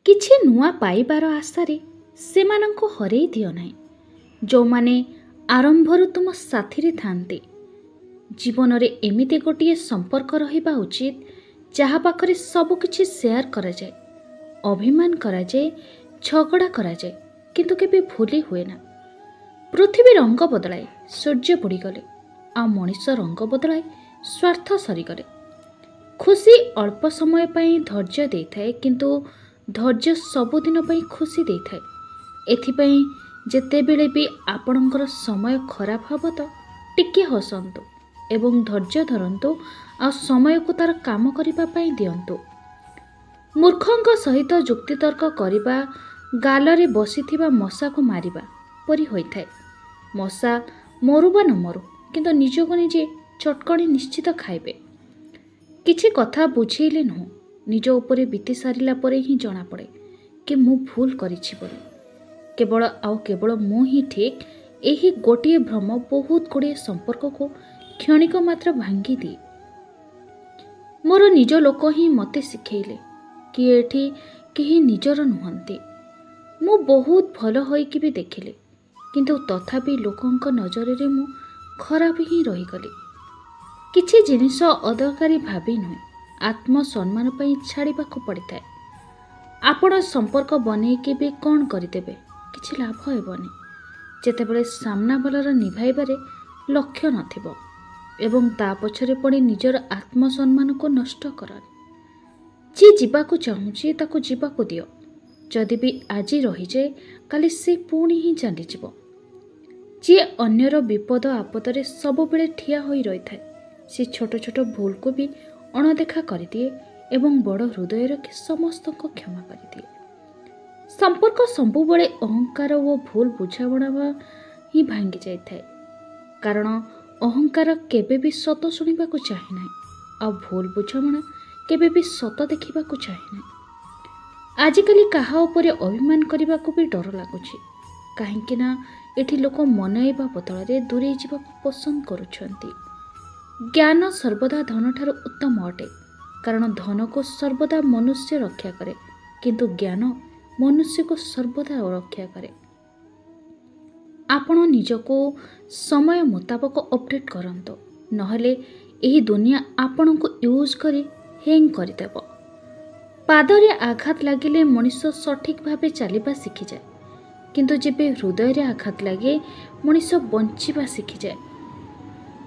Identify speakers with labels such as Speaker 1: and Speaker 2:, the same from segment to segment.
Speaker 1: କିଛି ନୂଆ ପାଇବାର ଆଶାରେ ସେମାନଙ୍କୁ ହରେଇ ଦିଅ ନାହିଁ, ଯେଉଁମାନେ ଆରମ୍ଭରୁ ତୁମ ସାଥିରେ ଥାଆନ୍ତି। ଜୀବନରେ ଏମିତି ଗୋଟିଏ ସମ୍ପର୍କ ରହିବା ଉଚିତ ଯାହା ପାଖରେ ସବୁ କିଛି ସେୟାର କରାଯାଏ, ଅଭିମାନ କରାଯାଏ, ଝଗଡ଼ା କରାଯାଏ, କିନ୍ତୁ କେବେ ଭୁଲି ହୁଏ ନା। ପୃଥିବୀ ରଙ୍ଗ ବଦଳାଏ ସୂର୍ଯ୍ୟ ବୁଡ଼ିଗଲେ, ଆଉ ମଣିଷ ରଙ୍ଗ ବଦଳାଏ ସ୍ୱାର୍ଥ ସରିଗଲେ। ଖୁସି ଅଳ୍ପ ସମୟ ପାଇଁ ଧୈର୍ଯ୍ୟ ଦେଇଥାଏ, କିନ୍ତୁ ଧୈର୍ଯ୍ୟ ସବୁଦିନ ପାଇଁ ଖୁସି ଦେଇଥାଏ। ଏଥିପାଇଁ ଯେତେବେଳେ ବି ଆପଣଙ୍କର ସମୟ ଖରାପ ହେବ ତ ଟିକେ ହସନ୍ତୁ ଏବଂ ଧୈର୍ଯ୍ୟ ଧରନ୍ତୁ, ଆଉ ସମୟକୁ ତାର କାମ କରିବା ପାଇଁ ଦିଅନ୍ତୁ। ମୂର୍ଖଙ୍କ ସହିତ ଯୁକ୍ତିତର୍କ କରିବା ଗାଲରେ ବସିଥିବା ମଶାକୁ ମାରିବା ପରି ହୋଇଥାଏ। ମଶା ମରୁ ବା ନ ମରୁ, କିନ୍ତୁ ନିଜକୁ ନିଜେ ଚଟକଣି ନିଶ୍ଚିତ ଖାଇବେ। କିଛି କଥା ବୁଝେଇଲେ ନୁହଁ, ନିଜ ଉପରେ ବିତି ସାରିଲା ପରେ ହିଁ ଜଣାପଡ଼େ କି ମୁଁ ଭୁଲ କରିଛି ବୋଲି। କେବଳ ମୁଁ ହିଁ ଠିକ୍, ଏହି ଗୋଟିଏ ଭ୍ରମ ବହୁତ ଗୁଡ଼ିଏ ସମ୍ପର୍କକୁ କ୍ଷଣିକ ମାତ୍ର ଭାଙ୍ଗିଦିଏ। ମୋର ନିଜ ଲୋକ ହିଁ ମୋତେ ଶିଖେଇଲେ କି ଏଠି କେହି ନିଜର ନୁହନ୍ତି। ମୁଁ ବହୁତ ଭଲ ହୋଇକି ବି ଦେଖିଲି, କିନ୍ତୁ ତଥାପି ଲୋକଙ୍କ ନଜରରେ ମୁଁ ଖରାପ ହିଁ ରହିଗଲି। କିଛି ଜିନିଷ ଅଦରକାରୀ ଭାବି ନୁହେଁ, ଆତ୍ମସମ୍ମାନ ପାଇଁ ଛାଡ଼ିବାକୁ ପଡ଼ିଥାଏ। ଆପଣ ସମ୍ପର୍କ ବନେଇକି ବି କ'ଣ କରିଦେବେ? କିଛି ଲାଭ ହେବନି ଯେତେବେଳେ ସାମ୍ନାବାଲାର ନିଭାଇବାରେ ଲକ୍ଷ୍ୟ ନଥିବ ଏବଂ ତା ପଛରେ ପଡ଼ି ନିଜର ଆତ୍ମସମ୍ମାନକୁ ନଷ୍ଟ କରନି। ଯିଏ ଯିବାକୁ ଚାହୁଁଛି ତାକୁ ଯିବାକୁ ଦିଅ। ଯଦି ବି ଆଜି ରହିଯାଏ, କାଲି ସେ ପୁଣି ହିଁ ଚାଲିଯିବ। ଯିଏ ଅନ୍ୟର ବିପଦ ଆପଦରେ ସବୁବେଳେ ଠିଆ ହୋଇ ରହିଥାଏ, ସେ ଛୋଟ ଛୋଟ ଭୁଲକୁ ବି ଅଣଦେଖା କରିଦିଏ ଏବଂ ବଡ଼ ହୃଦୟ ରଖି ସମସ୍ତଙ୍କୁ କ୍ଷମା କରିଦିଏ। ସମ୍ପର୍କ ସବୁବେଳେ ଅହଙ୍କାର ଓ ଭୁଲ ବୁଝାମଣା ହିଁ ଭାଙ୍ଗି ଯାଇଥାଏ, କାରଣ ଅହଙ୍କାର କେବେ ବି ସତ ଶୁଣିବାକୁ ଚାହେଁ ନାହିଁ, ଆଉ ଭୁଲ ବୁଝାମଣା କେବେ ବି ସତ ଦେଖିବାକୁ ଚାହେଁ ନାହିଁ। ଆଜିକାଲି କାହା ଉପରେ ଅଭିମାନ କରିବାକୁ ବି ଡର ଲାଗୁଛି, କାହିଁକି ନା ଏଠି ଲୋକ ମନାଇବା ବଦଳରେ ଦୂରେଇ ଯିବାକୁ ପସନ୍ଦ କରୁଛନ୍ତି। ଜ୍ଞାନ ସର୍ବଦା ଧନଠାରୁ ଉତ୍ତମ ଅଟେ, କାରଣ ଧନକୁ ସର୍ବଦା ମନୁଷ୍ୟ ରକ୍ଷା କରେ, କିନ୍ତୁ ଜ୍ଞାନ ମନୁଷ୍ୟକୁ ସର୍ବଦା ରକ୍ଷା କରେ। ଆପଣ ନିଜକୁ ସମୟ ମୁତାବକ ଅପଡେଟ୍ କରନ୍ତୁ, ନହେଲେ ଏହି ଦୁନିଆ ଆପଣଙ୍କୁ ୟୁଜ୍ କରି ହ୍ୟାଙ୍ଗ କରିଦେବ। ପାଦରେ ଆଘାତ ଲାଗିଲେ ମଣିଷ ସଠିକ୍ ଭାବେ ଚାଲିବା ଶିଖିଯାଏ, କିନ୍ତୁ ଯେବେ ହୃଦୟରେ ଆଘାତ ଲାଗେ ମଣିଷ ବଞ୍ଚିବା ଶିଖିଯାଏ।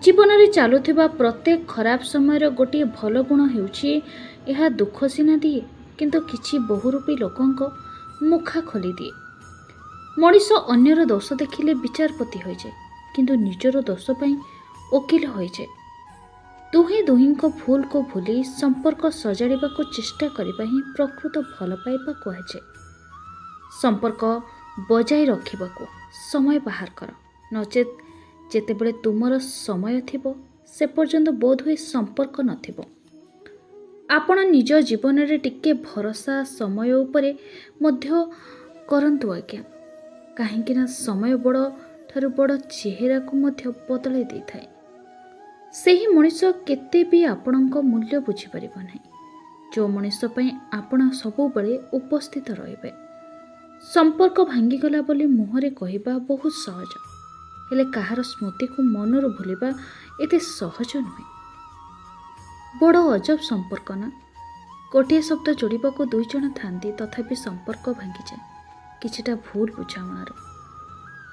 Speaker 1: ଜୀବନରେ ଚାଲୁଥିବା ପ୍ରତ୍ୟେକ ଖରାପ ସମୟର ଗୋଟିଏ ଭଲ ଗୁଣ ହେଉଛି ଏହା ଦୁଃଖ ସିନା ଦିଏ, କିନ୍ତୁ କିଛି ବହୁରୂପୀ ଲୋକଙ୍କ ମୁଖା ଖୋଲିଦିଏ। ମଣିଷ ଅନ୍ୟର ଦୋଷ ଦେଖିଲେ ବିଚାରପତି ହୋଇଯାଏ, କିନ୍ତୁ ନିଜର ଦୋଷ ପାଇଁ ଓକିଲ ହୋଇଯାଏ। ଦୁହେଁ ଦୁହିଁଙ୍କ ଭୁଲକୁ ଭୁଲି ସମ୍ପର୍କ ସଜାଡ଼ିବାକୁ ଚେଷ୍ଟା କରିବା ହିଁ ପ୍ରକୃତ ଭଲ ପାଇବା କୁହାଯାଏ। ସମ୍ପର୍କ ବଜାୟ ରଖିବାକୁ ସମୟ ବାହାର କର, ନଚେତ୍ ଯେତେବେଳେ ତୁମର ସମୟ ଥିବ ସେ ପର୍ଯ୍ୟନ୍ତ ବୋଧହୁଏ ସମ୍ପର୍କ ନଥିବ। ଆପଣ ନିଜ ଜୀବନରେ ଟିକେ ଭରସା ସମୟ ଉପରେ ମଧ୍ୟ କରନ୍ତୁ ଆଜ୍ଞା, କାହିଁକି ନା ସମୟ ବଡ଼ ଠାରୁ ବଡ଼ ଚେହେରାକୁ ମଧ୍ୟ ବଦଳାଇ ଦେଇଥାଏ। ସେହି ମଣିଷ କେତେ ବି ଆପଣଙ୍କ ମୂଲ୍ୟ ବୁଝିପାରିବ ନାହିଁ, ଯେଉଁ ମଣିଷ ପାଇଁ ଆପଣ ସବୁବେଳେ ଉପସ୍ଥିତ ରହିବେ। ସମ୍ପର୍କ ଭାଙ୍ଗିଗଲା ବୋଲି ମୁହଁରେ କହିବା ବହୁତ ସହଜ, ହେଲେ କାହାର ସ୍ମୃତିକୁ ମନରୁ ଭୁଲିବା ଏତେ ସହଜ ନୁହେଁ। ବଡ଼ ଅଜବ ସମ୍ପର୍କ ନା? ଗୋଟିଏ ଶବ୍ଦ ଯୋଡ଼ିବାକୁ ଦୁଇ ଜଣ ଥାଆନ୍ତି, ତଥାପି ସମ୍ପର୍କ ଭାଙ୍ଗିଯାଏ କିଛିଟା ଭୁଲ ବୁଝାମଣାରୁ।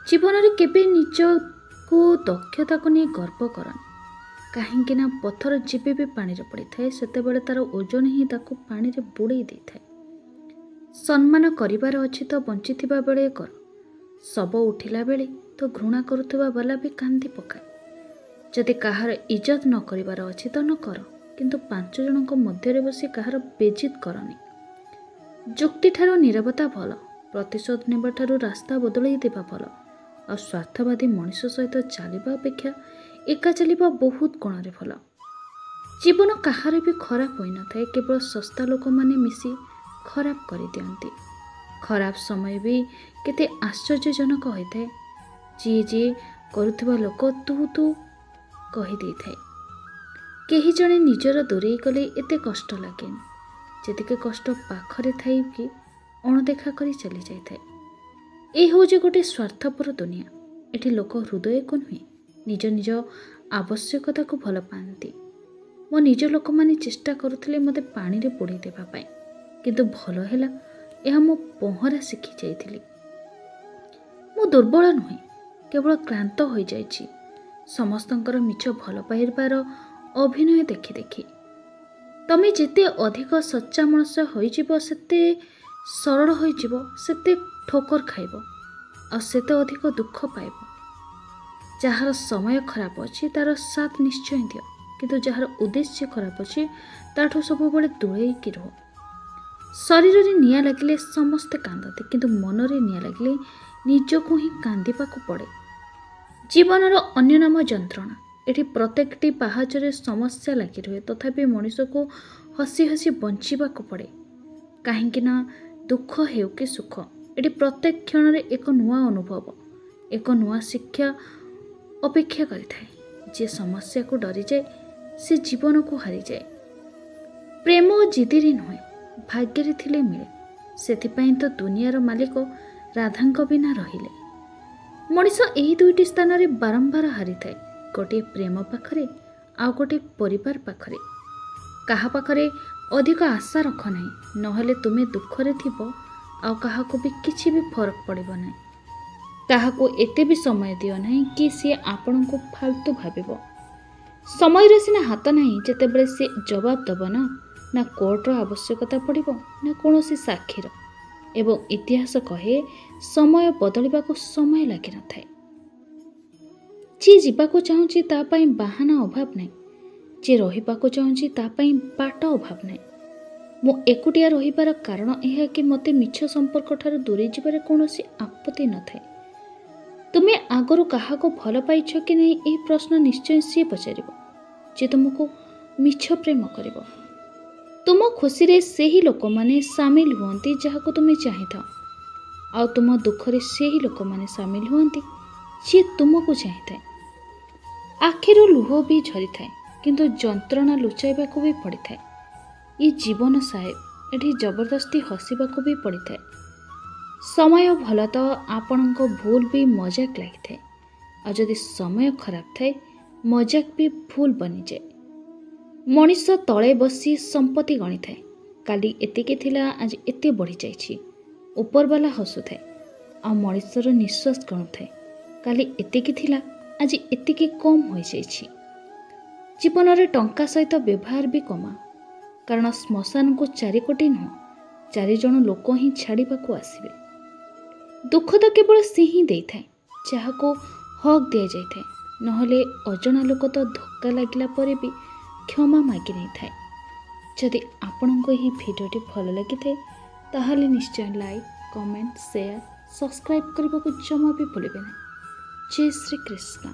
Speaker 1: ଜୀବନରେ କେବେ ନିଜକୁ ଦକ୍ଷତାକୁ ନେଇ ଗର୍ବ କରନି, କାହିଁକି ନା ପଥର ଯେବେ ବି ପାଣିରେ ପଡ଼ିଥାଏ ସେତେବେଳେ ତାର ଓଜନ ହିଁ ତାକୁ ପାଣିରେ ବୁଡ଼େଇ ଦେଇଥାଏ। ସମ୍ମାନ କରିବାର ଅଛି ତ ବଞ୍ଚିଥିବା ବେଳେ କର, ଶବ ଉଠିଲା ବେଳେ ତ ଘୃଣା କରୁଥିବା ବାଲା ବି କାନ୍ଦି ପକାଏ। ଯଦି କାହାର ଇଜ୍ଜତ ନ କରିବାର ଅଛି ତ ନ କର, କିନ୍ତୁ 5 ଜଣଙ୍କ ମଧ୍ୟରେ ବସି କାହାର ବେଜିତ୍ କରନି। ଯୁକ୍ତିଠାରୁ ନୀରବତା ଭଲ, ପ୍ରତିଶୋଧ ନେବାଠାରୁ ରାସ୍ତା ବଦଳାଇ ଦେବା ଭଲ, ଆଉ ସ୍ୱାର୍ଥବାଦୀ ମଣିଷ ସହିତ ଚାଲିବା ଅପେକ୍ଷା ଏକା ଚାଲିବା ବହୁତ ଗୁଣରେ ଭଲ। ଜୀବନ କାହାର ବି ଖରାପ ହୋଇନଥାଏ, କେବଳ ଶସ୍ତା ଲୋକମାନେ ମିଶି ଖରାପ କରିଦିଅନ୍ତି। ଖରାପ ସମୟ ବି କେତେ ଆଶ୍ଚର୍ଯ୍ୟଜନକ ହୋଇଥାଏ। ଯିଏ କରୁଥିବା ଲୋକ ତୁ କହିଦେଇଥାଏ। କେହି ଜଣେ ନିଜର ଦୂରେଇ ଗଲେ ଏତେ କଷ୍ଟ ଲାଗେନି, ଯେତିକି କଷ୍ଟ ପାଖରେ ଥାଇ କି ଅଣଦେଖା କରି ଚାଲି ଯାଇଥାଏ। ଏ ହେଉଛି ଗୋଟିଏ ସ୍ୱାର୍ଥପର ଦୁନିଆ। ଏଠି ଲୋକ ହୃଦୟକୁ ନୁହେଁ ନିଜ ନିଜ ଆବଶ୍ୟକତାକୁ ଭଲ ପାଆନ୍ତି। ମୋ ନିଜ ଲୋକମାନେ ଚେଷ୍ଟା କରୁଥିଲେ ମୋତେ ପାଣିରେ ବୁଡ଼େଇ ଦେବା ପାଇଁ, କିନ୍ତୁ ଭଲ ହେଲା ଏହା ମୁଁ ପହଁରା ଶିଖି ଯାଇଥିଲି। ମୁଁ ଦୁର୍ବଳ ନୁହେଁ, କେବଳ କ୍ଳାନ୍ତ ହୋଇଯାଇଛି ସମସ୍ତଙ୍କର ମିଛ ଭଲ ପାଇବାର ଅଭିନୟ ଦେଖି ଦେଖି। ତମେ ଯେତେ ଅଧିକ ସଚ୍ଚା ମଣିଷ ହୋଇଯିବ, ସେତେ ସରଳ ହୋଇଯିବ, ସେତେ ଠୋକର ଖାଇବ ଆଉ ସେତେ ଅଧିକ ଦୁଃଖ ପାଇବ। ଯାହାର ସମୟ ଖରାପ ଅଛି ତାର ସାଥ ନିଶ୍ଚୟ ଦିଅ, କିନ୍ତୁ ଯାହାର ଉଦ୍ଦେଶ୍ୟ ଖରାପ ଅଛି ତାଠୁ ସବୁବେଳେ ଦୂରେଇକି ରୁହ। ଶରୀରରେ ନିଆଁ ଲାଗିଲେ ସମସ୍ତେ କାନ୍ଦନ୍ତି, କିନ୍ତୁ ମନରେ ନିଆଁ ଲାଗିଲେ ନିଜକୁ ହିଁ କାନ୍ଦିବାକୁ ପଡ଼େ। ଜୀବନର ଅନ୍ୟ ନାମ ଯନ୍ତ୍ରଣା। ଏଠି ପ୍ରତ୍ୟେକଟି ପାହାଚରେ ସମସ୍ୟା ଲାଗି ରୁହେ, ତଥାପି ମଣିଷକୁ ହସି ହସି ବଞ୍ଚିବାକୁ ପଡ଼େ। କାହିଁକି ନା ଦୁଃଖ ହେଉ କି ସୁଖ, ଏଠି ପ୍ରତ୍ୟେକ କ୍ଷଣରେ ଏକ ନୂଆ ଅନୁଭବ, ଏକ ନୂଆ ଶିକ୍ଷା ଅପେକ୍ଷା କରିଥାଏ। ଯିଏ ସମସ୍ୟାକୁ ଡରିଯାଏ ସେ ଜୀବନକୁ ହାରିଯାଏ। ପ୍ରେମ ଜିଦିରେ ନୁହେଁ, ଭାଗ୍ୟରେ ଥିଲେ ମିଳେ। ସେଥିପାଇଁ ତ ଦୁନିଆର ମାଲିକ ରାଧାଙ୍କ ବିନା ରହିଲେ। ମଣିଷ ଏହି ଦୁଇଟି ସ୍ଥାନରେ ବାରମ୍ବାର ହାରିଥାଏ, ଗୋଟିଏ ପ୍ରେମ ପାଖରେ ଆଉ ଗୋଟିଏ ପରିବାର ପାଖରେ। କାହା ପାଖରେ ଅଧିକ ଆଶା ରଖ ନାହିଁ, ନହେଲେ ତୁମେ ଦୁଃଖରେ ଥିବ ଆଉ କାହାକୁ ବି କିଛି ବି ଫରକ ପଡ଼ିବ ନାହିଁ। କାହାକୁ ଏତେ ବି ସମୟ ଦିଅ ନାହିଁ କି ସିଏ ଆପଣଙ୍କୁ ଫାଲତୁ ଭାବିବ। ସମୟର ସିନା ହାତ ନାହିଁ, ଯେତେବେଳେ ସେ ଜବାବ ଦେବ ନା କୋର୍ଟର ଆବଶ୍ୟକତା ପଡ଼ିବ ନା କୌଣସି ସାକ୍ଷୀର। ଏବଂ ଇତିହାସ କହେ ସମୟ ବଦଳିବାକୁ ସମୟ ଲାଗିନଥାଏ। ଯିଏ ଯିବାକୁ ଚାହୁଁଛି ତା ପାଇଁ ବାହାନା ଅଭାବ ନାହିଁ, ଯିଏ ରହିବାକୁ ଚାହୁଁଛି ତା ପାଇଁ ବାଟ ଅଭାବ ନାହିଁ। ମୁଁ ଏକୁଟିଆ ରହିବାର କାରଣ ଏହା କି ମୋତେ ମିଛ ସମ୍ପର୍କ ଠାରୁ ଦୂରେଇ ଯିବାରେ କୌଣସି ଆପତ୍ତି ନଥାଏ। ତୁମେ ଆଗରୁ କାହାକୁ ଭଲ ପାଇଛ କି ନାହିଁ ଏହି ପ୍ରଶ୍ନ ନିଶ୍ଚୟ ସିଏ ପଚାରିବ ଯେ ତୁମକୁ ମିଛ ପ୍ରେମ କରିବ। ତୁମ ଖୁସିରେ ସେହି ଲୋକମାନେ ସାମିଲ ହୁଅନ୍ତି ଯାହାକୁ ତୁମେ ଚାହିଁଥାଅ, ଆଉ ତୁମ ଦୁଃଖରେ ସେହି ଲୋକମାନେ ସାମିଲ ହୁଅନ୍ତି ଯିଏ ତୁମକୁ ଚାହିଁଥାଏ। ଆଖିରୁ ଲୁହ ବି ଝରିଥାଏ, କିନ୍ତୁ ଯନ୍ତ୍ରଣା ଲୁଚାଇବାକୁ ବି ପଡ଼ିଥାଏ। ଏ ଜୀବନ ସାହେବ, ଏଠି ଜବରଦସ୍ତି ହସିବାକୁ ବି ପଡ଼ିଥାଏ। ସମୟ ଭଲ ତ ଆପଣଙ୍କ ଭୁଲ ବି ମଜାକ ଲାଗିଥାଏ, ଆଉ ଯଦି ସମୟ ଖରାପ ଥାଏ ମଜାକ ବି ଭୁଲ ବନିଯାଏ। ମଣିଷ ତଳେ ବସି ସମ୍ପତ୍ତି ଗଣିଥାଏ, କାଲି ଏତିକି ଥିଲା ଆଜି ଏତେ ବଢ଼ିଯାଇଛି। ଉପରବାଲା ହସୁଥାଏ ଆଉ ମଣିଷର ନିଶ୍ୱାସ ଗଣୁଥାଏ, କାଲି ଏତିକି ଥିଲା ଆଜି ଏତିକି କମ୍ ହୋଇଯାଇଛି। ଜୀବନରେ ଟଙ୍କା ସହିତ ବ୍ୟବହାର ବି କମାଅ, କାରଣ ଶ୍ମଶାନକୁ 4 କୋଟି ନୁହଁ 4 ଜଣ ଲୋକ ହିଁ ଛାଡ଼ିବାକୁ ଆସିବେ। ଦୁଃଖ ତ କେବଳ ସେ ହିଁ ଦେଇଥାଏ ଯାହାକୁ ହକ୍ ଦିଆଯାଇଥାଏ, ନହେଲେ ଅଜଣା ଲୋକ ତ ଧକ୍କା ଲାଗିଲା ପରେ ବି କ୍ଷମା ମାଗି ନେଇଥାଏ। ଯଦି ଆପଣଙ୍କୁ ଏହି ଭିଡ଼ିଓଟି ଭଲ ଲାଗିଥାଏ ତାହେଲେ ନିଶ୍ଚୟ ଲାଇକ୍, କମେଣ୍ଟ, ସେୟାର, ସବସ୍କ୍ରାଇବ୍ କରିବାକୁ ଜମା ବି ଭୁଲିବେ ନାହିଁ। ଜୟ ଶ୍ରୀ କୃଷ୍ଣ।